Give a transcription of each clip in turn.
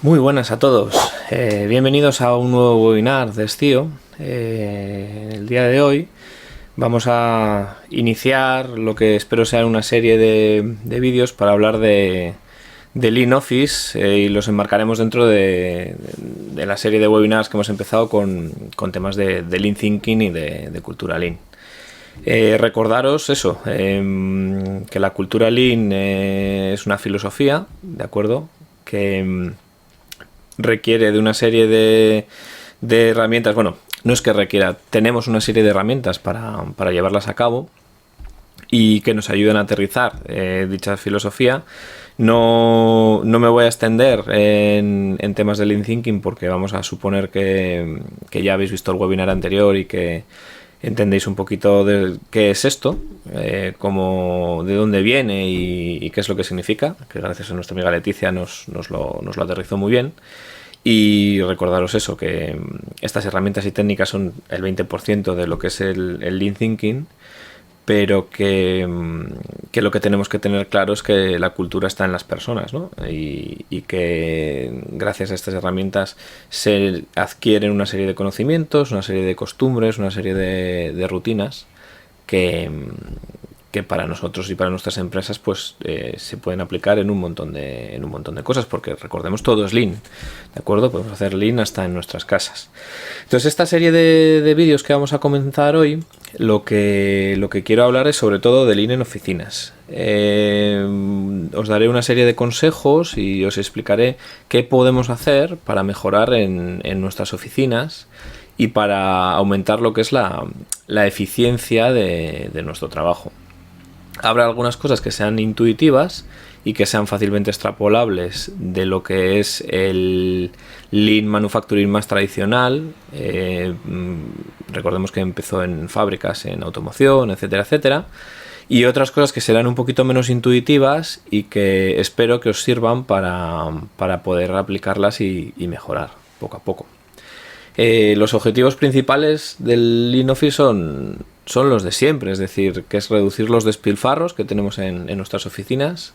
Muy buenas a todos, bienvenidos a un nuevo webinar de Estío. El día de hoy vamos a iniciar lo que espero sea una serie de vídeos para hablar de Lean Office y los enmarcaremos dentro de la serie de webinars que hemos empezado con temas de Lean Thinking y de cultura Lean. Recordaros eso, que la cultura Lean es una filosofía, ¿de acuerdo? Que requiere de una serie de herramientas. Bueno, no es que requiera, tenemos una serie de herramientas para llevarlas a cabo y que nos ayuden a aterrizar dicha filosofía. No me voy a extender en temas de Lean Thinking porque vamos a suponer que ya habéis visto el webinar anterior y que entendéis un poquito de qué es esto, de dónde viene y qué es lo que significa, que gracias a nuestra amiga Leticia nos lo aterrizó muy bien. Y recordaros eso, que estas herramientas y técnicas son el 20% de lo que es el Lean Thinking, pero que lo que tenemos que tener claro es que la cultura está en las personas, ¿no? Y que gracias a estas herramientas se adquieren una serie de conocimientos, una serie de costumbres, una serie de rutinas que para nosotros y para nuestras empresas pues se pueden aplicar en un montón de cosas, porque recordemos, todo es Lean, ¿de acuerdo? Podemos hacer Lean hasta en nuestras casas. Entonces, esta serie de vídeos que vamos a comenzar hoy, lo que quiero hablar es sobre todo de Lean en oficinas. Os daré una serie de consejos y os explicaré qué podemos hacer para mejorar en nuestras oficinas y para aumentar lo que es la eficiencia de nuestro trabajo. Habrá algunas cosas que sean intuitivas y que sean fácilmente extrapolables de lo que es el Lean Manufacturing más tradicional. Recordemos que empezó en fábricas, en automoción, etcétera, etcétera. Y otras cosas que serán un poquito menos intuitivas y que espero que os sirvan para poder aplicarlas y mejorar poco a poco. Los objetivos principales del Lean Office son los de siempre, es decir, que es reducir los despilfarros que tenemos en nuestras oficinas,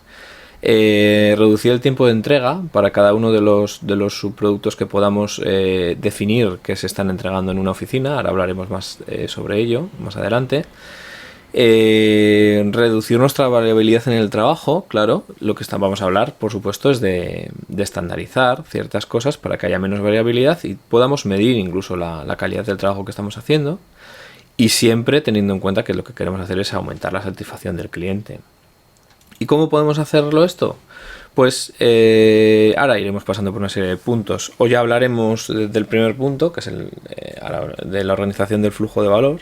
reducir el tiempo de entrega para cada uno de los subproductos que podamos definir que se están entregando en una oficina. Ahora hablaremos más sobre ello más adelante. Reducir nuestra variabilidad en el trabajo. Claro, lo que vamos a hablar, por supuesto, es de estandarizar ciertas cosas para que haya menos variabilidad y podamos medir incluso la calidad del trabajo que estamos haciendo, y siempre teniendo en cuenta que lo que queremos hacer es aumentar la satisfacción del cliente. ¿Y cómo podemos hacerlo esto? Pues ahora iremos pasando por una serie de puntos. Hoy ya hablaremos del primer punto, que es de la organización del flujo de valor.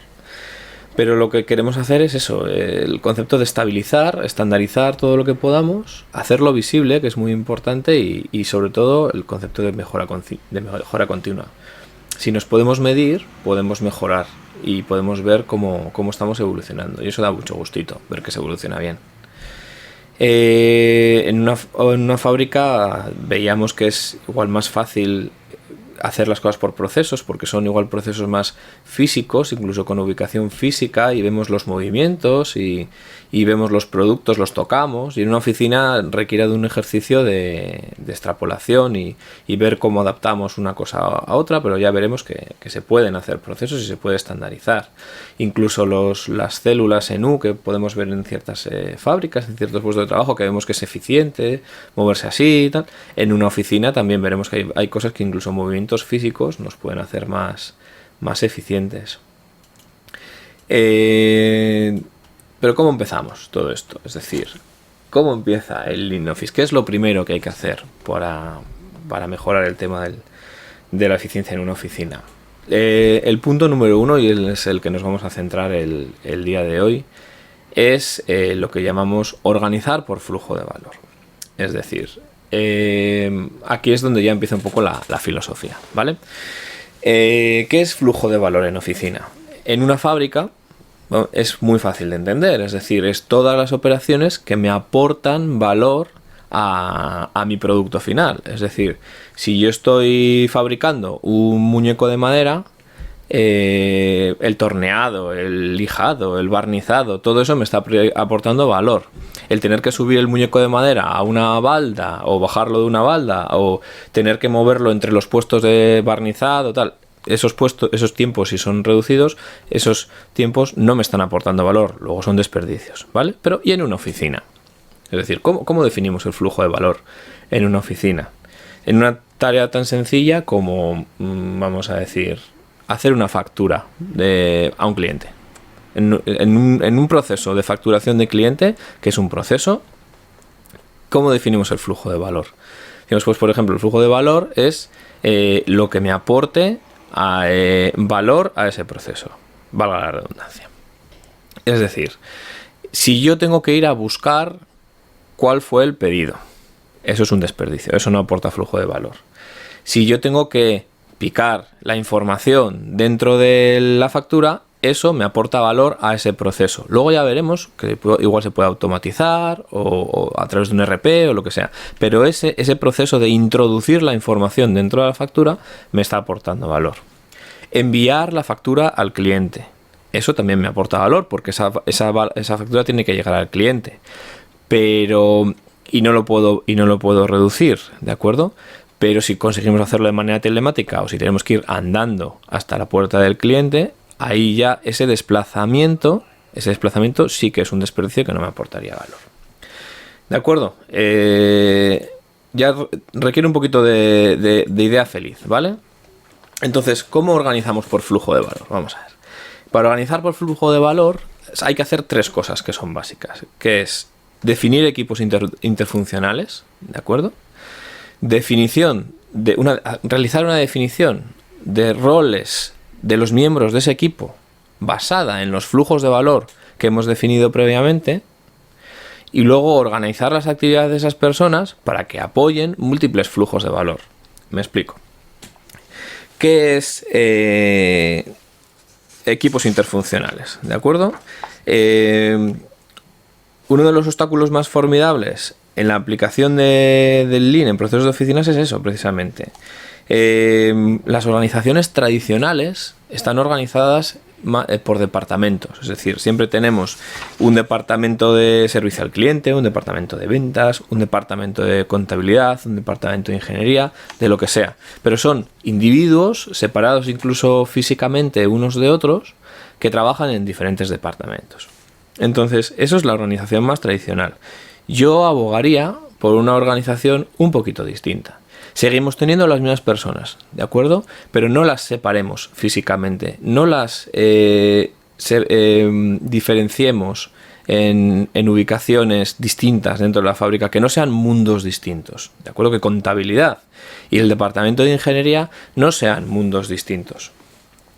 Pero lo que queremos hacer es eso, el concepto de estabilizar, estandarizar todo lo que podamos, hacerlo visible, que es muy importante, y sobre todo el concepto de mejora continua. Si nos podemos medir, podemos mejorar y podemos ver cómo estamos evolucionando, y eso da mucho gustito, ver que se evoluciona bien. En una fábrica veíamos que es igual más fácil hacer las cosas por procesos, porque son igual procesos más físicos, incluso con ubicación física, y vemos los movimientos y vemos los productos, los tocamos, y en una oficina requiere de un ejercicio de extrapolación y ver cómo adaptamos una cosa a otra, pero ya veremos que se pueden hacer procesos y se puede estandarizar. Incluso las células en U que podemos ver en ciertas fábricas, en ciertos puestos de trabajo, que vemos que es eficiente moverse así y tal. En una oficina también veremos que hay cosas que incluso movimientos físicos nos pueden hacer más eficientes. Pero ¿cómo empezamos todo esto? Es decir, ¿cómo empieza el Lean Office? ¿Qué es lo primero que hay que hacer para mejorar el tema de la eficiencia en una oficina? El punto número 1, y es el que nos vamos a centrar el día de hoy, es lo que llamamos organizar por flujo de valor. Es decir, aquí es donde ya empieza un poco la filosofía, ¿vale? ¿Qué es flujo de valor en oficina? En una fábrica, bueno, es muy fácil de entender, es decir, es todas las operaciones que me aportan valor a mi producto final. Es decir, si yo estoy fabricando un muñeco de madera, el torneado, el lijado, el barnizado, todo eso me está aportando valor. El tener que subir el muñeco de madera a una balda o bajarlo de una balda o tener que moverlo entre los puestos de barnizado, tal, esos tiempos, si son reducidos, esos tiempos no me están aportando valor, luego son desperdicios, ¿vale? Pero ¿y en una oficina? Es decir, ¿cómo definimos el flujo de valor en una oficina? En una tarea tan sencilla como, vamos a decir, hacer una factura a un cliente. En un proceso de facturación de cliente, que es un proceso, ¿cómo definimos el flujo de valor? Digamos, pues, por ejemplo, el flujo de valor es lo que me aporte valor a ese proceso, valga la redundancia. Es decir, si yo tengo que ir a buscar cuál fue el pedido, eso es un desperdicio, eso no aporta flujo de valor. Si yo tengo que picar la información dentro de la factura, eso me aporta valor a ese proceso. Luego ya veremos que igual se puede automatizar o a través de un RP o lo que sea. Pero ese proceso de introducir la información dentro de la factura me está aportando valor. Enviar la factura al cliente. Eso también me aporta valor porque esa factura tiene que llegar al cliente. Y no lo puedo reducir, ¿de acuerdo? Pero si conseguimos hacerlo de manera telemática o si tenemos que ir andando hasta la puerta del cliente, ahí ya ese desplazamiento sí que es un desperdicio que no me aportaría valor. ¿De acuerdo? Ya requiere un poquito de idea feliz, ¿vale? Entonces, ¿cómo organizamos por flujo de valor? Vamos a ver. Para organizar por flujo de valor hay que hacer 3 cosas que son básicas, que es definir equipos interfuncionales, ¿de acuerdo? Realizar una definición de roles de los miembros de ese equipo basada en los flujos de valor que hemos definido previamente y luego organizar las actividades de esas personas para que apoyen múltiples flujos de valor. Me explico. ¿Qué es equipos interfuncionales? ¿De acuerdo? Uno de los obstáculos más formidables en la aplicación del Lean en procesos de oficinas es eso, precisamente. Las organizaciones tradicionales están organizadas por departamentos, es decir, siempre tenemos un departamento de servicio al cliente, un departamento de ventas, un departamento de contabilidad, un departamento de ingeniería, de lo que sea, pero son individuos separados incluso físicamente unos de otros que trabajan en diferentes departamentos. Entonces, eso es la organización más tradicional. Yo abogaría por una organización un poquito distinta. Seguimos teniendo las mismas personas, ¿de acuerdo? Pero no las separemos físicamente, no las diferenciemos en ubicaciones distintas dentro de la fábrica, que no sean mundos distintos, ¿de acuerdo? Que contabilidad y el departamento de ingeniería no sean mundos distintos.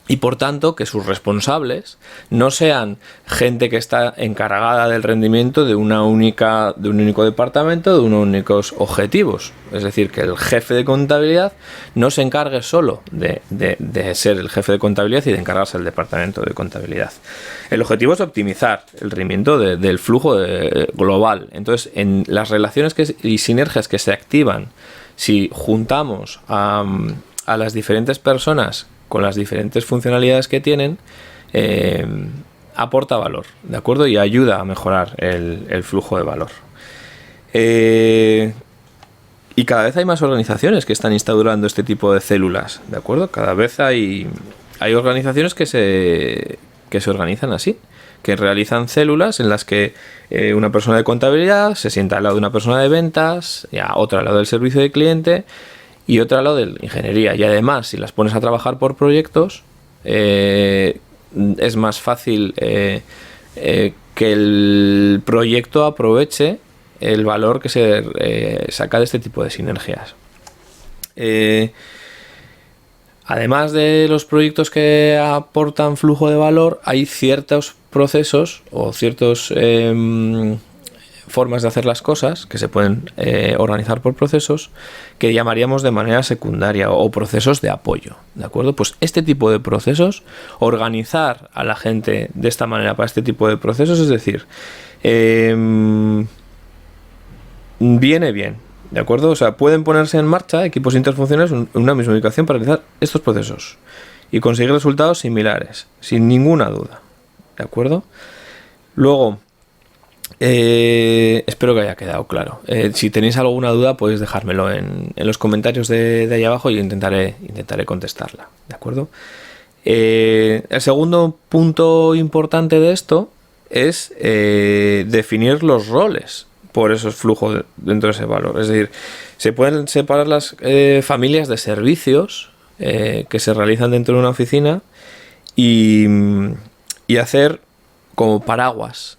Y por tanto que sus responsables no sean gente que está encargada del rendimiento de un único departamento, de unos únicos objetivos. Es decir, que el jefe de contabilidad no se encargue solo de ser el jefe de contabilidad y de encargarse del departamento de contabilidad. El objetivo es optimizar el rendimiento del flujo global. Entonces, en las relaciones y sinergias que se activan, si juntamos a las diferentes personas con las diferentes funcionalidades que tienen, aporta valor, ¿de acuerdo? Y ayuda a mejorar el flujo de valor. Y cada vez hay más organizaciones que están instaurando este tipo de células, ¿de acuerdo? Cada vez hay organizaciones que se organizan así, que realizan células en las que una persona de contabilidad se sienta al lado de una persona de ventas, y a otra al lado del servicio de cliente, y otra al lado de ingeniería. Y además, si las pones a trabajar por proyectos, es más fácil que el proyecto aproveche el valor que se saca de este tipo de sinergias. Además de los proyectos que aportan flujo de valor, hay ciertos procesos o ciertos formas de hacer las cosas que se pueden organizar por procesos que llamaríamos de manera secundaria o procesos de apoyo, ¿de acuerdo? Pues este tipo de procesos, organizar a la gente de esta manera para este tipo de procesos, es decir, viene bien, ¿de acuerdo? O sea, pueden ponerse en marcha equipos interfuncionales en una misma ubicación para realizar estos procesos. y conseguir resultados similares, sin ninguna duda. ¿De acuerdo? Luego, espero que haya quedado claro. Si tenéis alguna duda, podéis dejármelo en los comentarios de ahí abajo y intentaré contestarla. ¿De acuerdo? El segundo punto importante de esto es definir los roles por esos flujos dentro de ese valor. Es decir, se pueden separar las familias de servicios que se realizan dentro de una oficina y hacer como paraguas,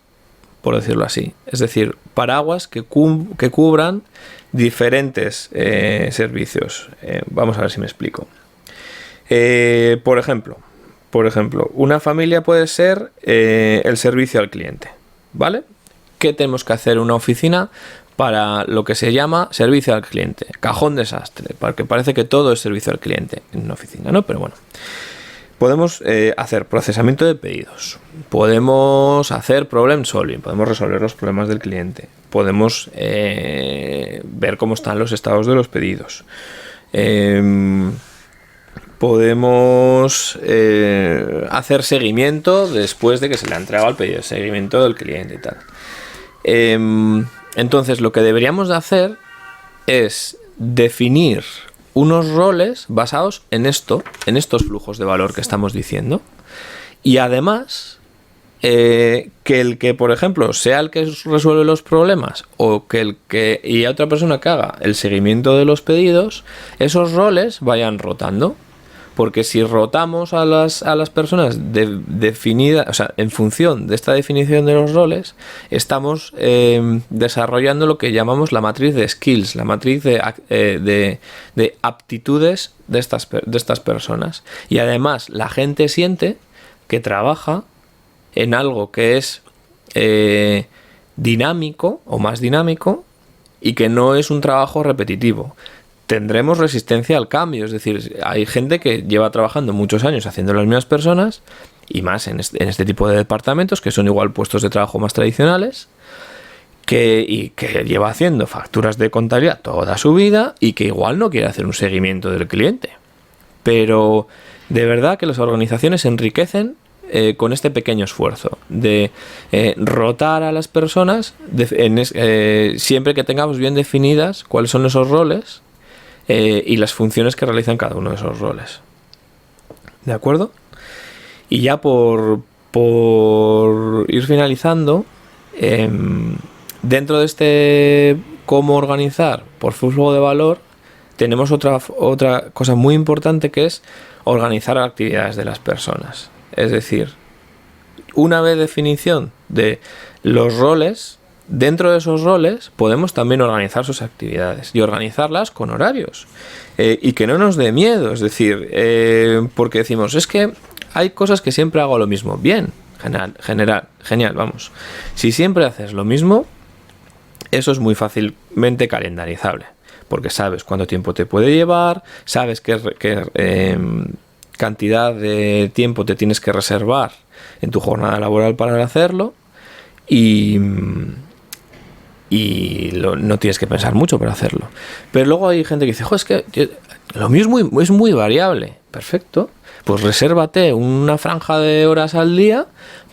por decirlo así. Es decir, paraguas que cubran diferentes servicios. Vamos a ver si me explico. Por ejemplo, una familia puede ser el servicio al cliente, ¿vale? ¿Qué tenemos que hacer en una oficina para lo que se llama servicio al cliente? Cajón desastre, porque parece que todo es servicio al cliente en una oficina, ¿no? Pero bueno, podemos hacer procesamiento de pedidos, podemos hacer problem solving, podemos resolver los problemas del cliente, podemos ver cómo están los estados de los pedidos, podemos hacer seguimiento después de que se le ha entregado el pedido, seguimiento del cliente y tal. Entonces lo que deberíamos de hacer es definir unos roles basados en estos flujos de valor que estamos diciendo, y además que el que, por ejemplo, sea el que resuelve los problemas o y otra persona que haga el seguimiento de los pedidos, esos roles vayan rotando. Porque si rotamos a las personas definidas, o sea, en función de esta definición de los roles, estamos desarrollando lo que llamamos la matriz de skills, la matriz de aptitudes de estas personas. Y además la gente siente que trabaja en algo que es dinámico o más dinámico y que no es un trabajo repetitivo. Tendremos resistencia al cambio, es decir, hay gente que lleva trabajando muchos años haciendo las mismas personas, y más en este tipo de departamentos, que son igual puestos de trabajo más tradicionales, que lleva haciendo facturas de contabilidad toda su vida y que igual no quiere hacer un seguimiento del cliente. Pero de verdad que las organizaciones se enriquecen con este pequeño esfuerzo de rotar a las personas siempre que tengamos bien definidas cuáles son esos roles y las funciones que realizan cada uno de esos roles. ¿De acuerdo? Y ya por ir finalizando, dentro de este cómo organizar por flujo de valor, tenemos otra cosa muy importante, que es organizar las actividades de las personas. Es decir, una vez definición de los roles, dentro de esos roles podemos también organizar sus actividades y organizarlas con horarios, y que no nos dé miedo. Es decir, porque decimos, es que hay cosas que siempre hago lo mismo. Bien, genial, vamos. Si siempre haces lo mismo, eso es muy fácilmente calendarizable, porque sabes cuánto tiempo te puede llevar, sabes qué cantidad de tiempo te tienes que reservar en tu jornada laboral para hacerlo, y no tienes que pensar mucho para hacerlo. Pero luego hay gente que dice, es que lo mismo es muy variable. Perfecto, pues resérvate una franja de horas al día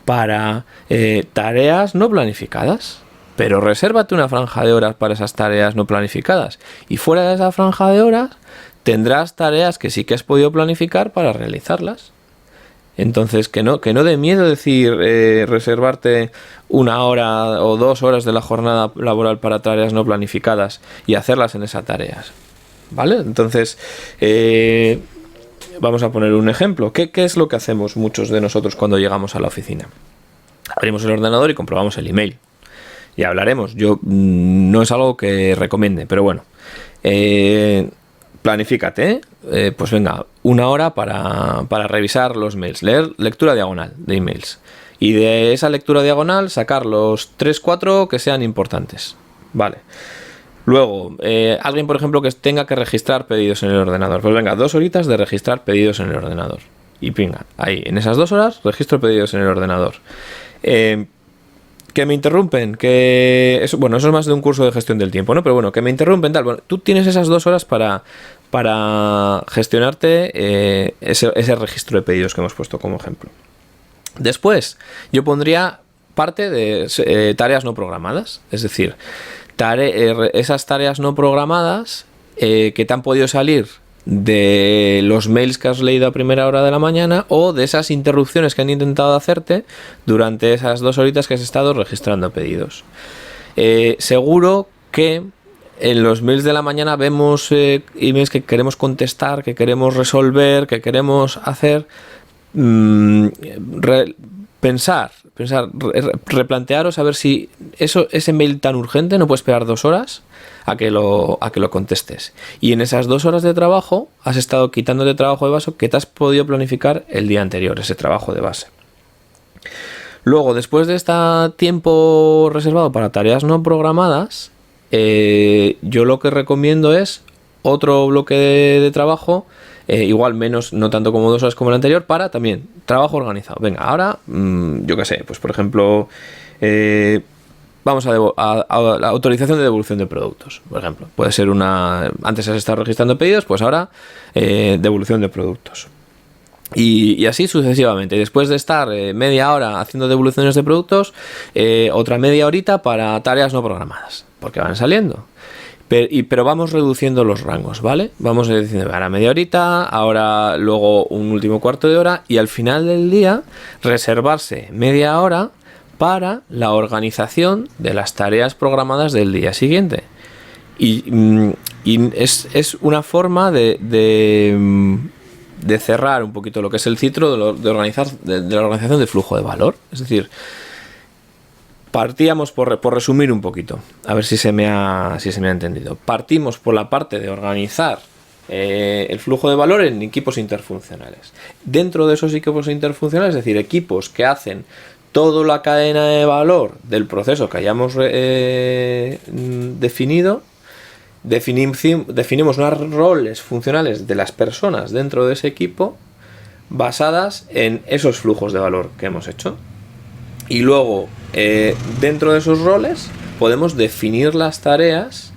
para tareas no planificadas. Pero resérvate una franja de horas para esas tareas no planificadas, y fuera de esa franja de horas tendrás tareas que sí que has podido planificar para realizarlas. Entonces, que no dé miedo decir reservarte 1 hora o 2 horas de la jornada laboral para tareas no planificadas y hacerlas en esas tareas, ¿vale? Entonces, vamos a poner un ejemplo. ¿Qué es lo que hacemos muchos de nosotros cuando llegamos a la oficina? Abrimos el ordenador y comprobamos el email. Y hablaremos. Yo no es algo que recomiende, pero bueno. Planifícate, pues venga, 1 hora para revisar los mails, lectura diagonal de emails, y de esa lectura diagonal sacar los 3-4 que sean importantes, vale. Luego, alguien, por ejemplo, que tenga que registrar pedidos en el ordenador, pues venga, 2 horitas de registrar pedidos en el ordenador, y venga, ahí, en esas 2 horas registro pedidos en el ordenador. Que me interrumpen, eso es más de un curso de gestión del tiempo, ¿no? Pero bueno, que me interrumpen, tal. Bueno, tú tienes esas 2 horas para para gestionarte ese registro de pedidos que hemos puesto como ejemplo. Después, yo pondría parte de tareas no programadas, es decir, esas tareas no programadas que te han podido salir de los mails que has leído a primera hora de la mañana o de esas interrupciones que han intentado hacerte durante esas 2 horitas que has estado registrando pedidos. Seguro que en los mails de la mañana vemos emails que queremos contestar, que queremos resolver, que queremos hacer. Replantearos a ver si ese mail tan urgente no puede esperar 2 horas a que lo contestes. Y en esas 2 horas de trabajo has estado quitándote trabajo de base que te has podido planificar el día anterior, ese trabajo de base. Luego, después de este tiempo reservado para tareas no programadas, yo lo que recomiendo es otro bloque de trabajo, igual menos, no tanto como 2 horas como el anterior, para también trabajo organizado. Venga, ahora, yo qué sé, pues por ejemplo, vamos a la autorización de devolución de productos, por ejemplo. Puede ser antes has estado registrando pedidos, pues ahora devolución de productos. Y así sucesivamente. Y después de estar media hora haciendo devoluciones de productos, otra media horita para tareas no programadas, porque van saliendo. Pero vamos reduciendo los rangos, ¿vale? Vamos diciendo, ahora media horita, ahora luego un último cuarto de hora, y al final del día reservarse media hora para la organización de las tareas programadas del día siguiente. Y es una forma de cerrar un poquito lo que es el ciclo de la organización del flujo de valor. Es decir, partíamos, por resumir un poquito, a ver si se me ha entendido. Partimos por la parte de organizar el flujo de valor en equipos interfuncionales. Dentro de esos equipos interfuncionales, es decir, equipos que hacen toda la cadena de valor del proceso que hayamos definido, definimos unos roles funcionales de las personas dentro de ese equipo basadas en esos flujos de valor que hemos hecho. Y luego, dentro de esos roles, podemos definir las tareas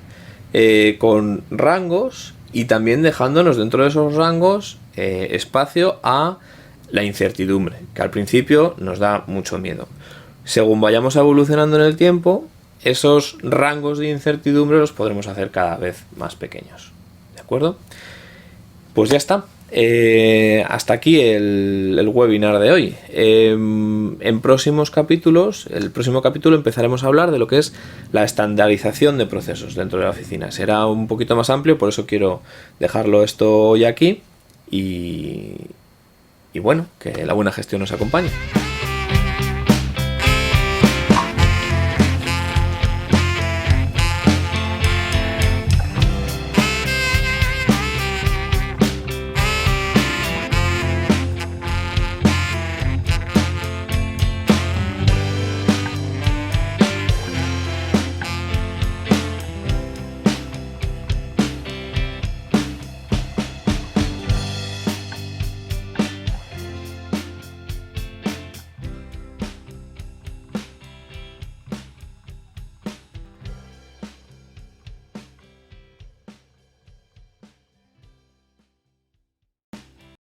con rangos y también dejándonos dentro de esos rangos espacio a la incertidumbre, que al principio nos da mucho miedo. Según vayamos evolucionando en el tiempo, esos rangos de incertidumbre los podremos hacer cada vez más pequeños. ¿De acuerdo? Pues ya está. Hasta aquí el webinar de hoy. En próximos capítulos, el próximo capítulo empezaremos a hablar de lo que es la estandarización de procesos dentro de la oficina. Será un poquito más amplio, por eso quiero dejarlo esto hoy aquí y bueno, que la buena gestión nos acompañe.